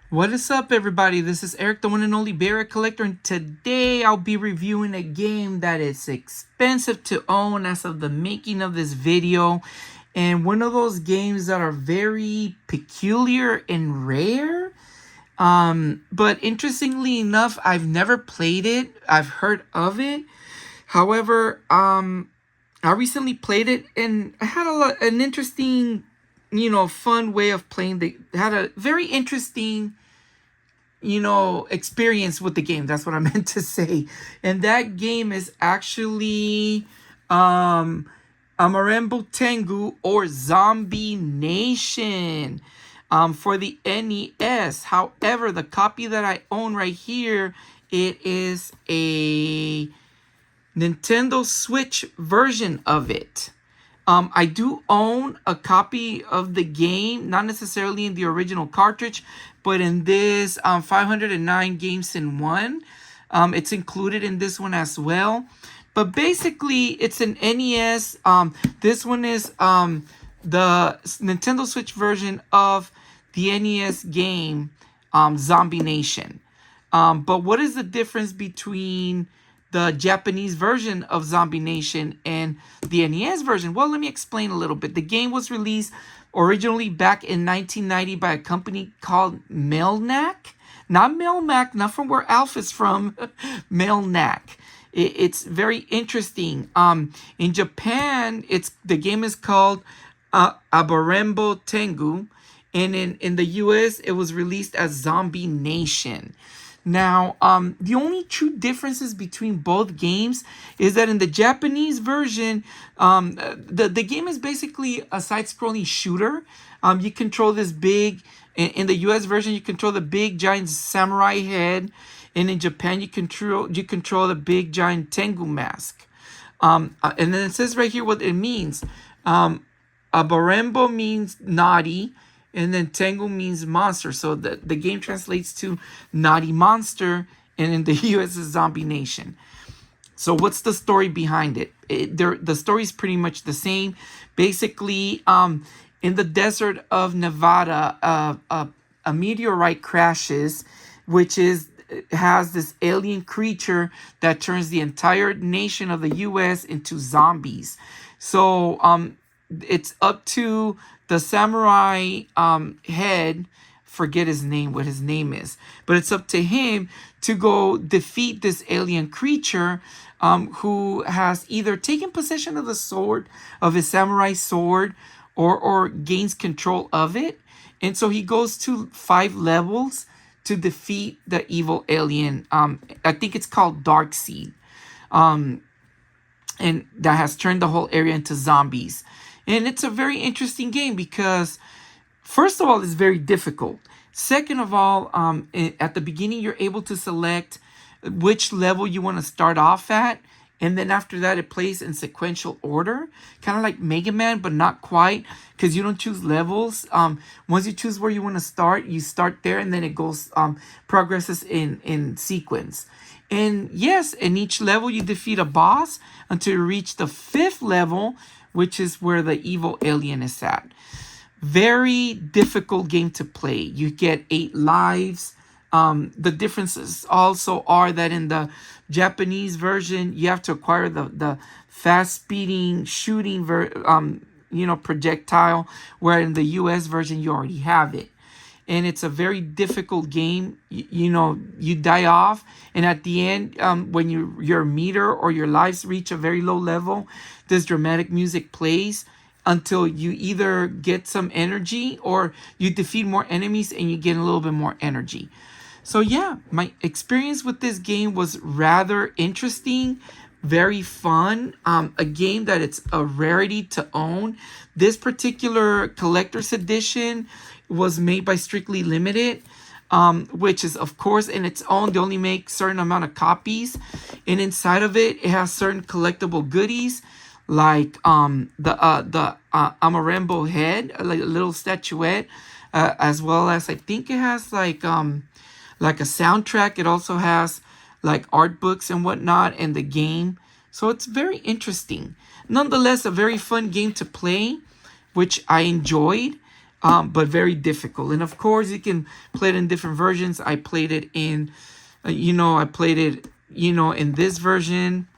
What is up, everybody? This is Eric, the one and only Barrett Collector, and today I'll be reviewing a game that is expensive to own as of the making of this video, and one of those games that are very peculiar and rare. But interestingly enough, I've never played it. I've heard of it. However, I recently played it, and I had an interesting, fun way of playing. Had a very interesting, experience with the game. That's what I meant to say. And that game is actually Amarembo Tengu, or Zombie Nation, for the NES. However, the copy that I own right here, it is a Nintendo Switch version of it. I do own a copy of the game, not necessarily in the original cartridge, but in this 509 games in one. It's included in this one as well. But basically, it's an NES. This one is the Nintendo Switch version of the NES game Zombie Nation. But what is the difference between the Japanese version of Zombie Nation and the NES version? Well, let me explain a little bit. The game was released originally back in 1990 by a company called Melnac. Not Melmac, not from where Alf is from. Melnac. It's very interesting. In Japan, the game is called Abarembo Tengu. And in the US, it was released as Zombie Nation. Now, the only true differences between both games is that in the Japanese version, the game is basically a side-scrolling shooter. You control this big, in the US version, you control the big giant samurai head, and in Japan, you control the big giant Tengu mask. And then it says right here what it means. Abarembo means naughty, and then Tengu means monster. So the game translates to Naughty Monster, and in the US is Zombie Nation. So what's the story behind it? The story is pretty much the same. Basically, in the desert of Nevada, a meteorite crashes, which has this alien creature that turns the entire nation of the US into zombies. So it's up to the samurai head, forget his name, what his name is, but it's up to him to go defeat this alien creature who has either taken possession of the sword, of his samurai sword, or gains control of it. And so he goes to 5 levels to defeat the evil alien. I think it's called Darkseid. And that has turned the whole area into zombies. And it's a very interesting game because, first of all, it's very difficult. Second of all, at the beginning, you're able to select which level you want to start off at. And then after that, it plays in sequential order. Kind of like Mega Man, but not quite, because you don't choose levels. Once you choose where you want to start, you start there, and then it goes progresses in sequence. And yes, in each level, you defeat a boss until you reach the 5th level, which is where the evil alien is at. Very difficult game to play. You get 8 lives. The differences also are that in the Japanese version, you have to acquire the fast-speeding shooting projectile, where in the US version, you already have it. And it's a very difficult game. You die off, and at the end, when your meter or your lives reach a very low level, this dramatic music plays until you either get some energy or you defeat more enemies and you get a little bit more energy. So yeah, my experience with this game was rather interesting, very fun. A game that it's a rarity to own. This particular collector's edition was made by Strictly Limited, which is, of course, in its own, they only make certain amount of copies. And inside of it, it has certain collectible goodies, like the Amarembo head, like a little statuette, as well as, I think it has like a soundtrack. It also has like art books and whatnot, and the game. So it's very interesting. Nonetheless, a very fun game to play, which I enjoyed. but very difficult. And of course, you can play it in different versions. I played it in, in this version.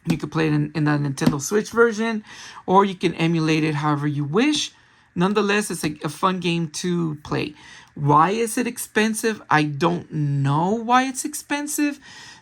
You could play it in the Nintendo Switch version, or you can emulate it however you wish. Nonetheless, it's a fun game to play. Why is it expensive? I don't know why it's expensive.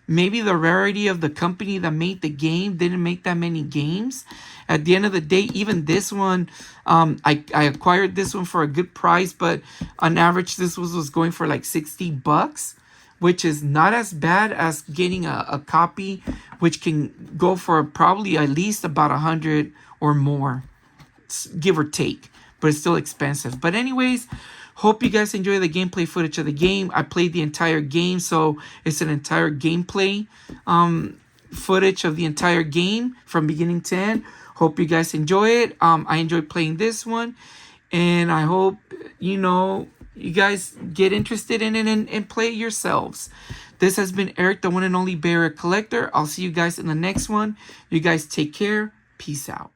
Maybe the rarity of the company that made the game didn't make that many games. At the end of the day, even this one, I acquired this one for a good price, but on average, this was going for like $60, which is not as bad as getting a copy, which can go for probably at least about 100 or more, give or take, but it's still expensive. But anyways, hope you guys enjoy the gameplay footage of the game. I played the entire game, so it's an entire gameplay footage of the entire game from beginning to end. Hope you guys enjoy it. I enjoyed playing this one, and I hope, you guys get interested in it and play it yourselves. This has been Eric, the one and only Bear Collector. I'll see you guys in the next one. You guys take care. Peace out.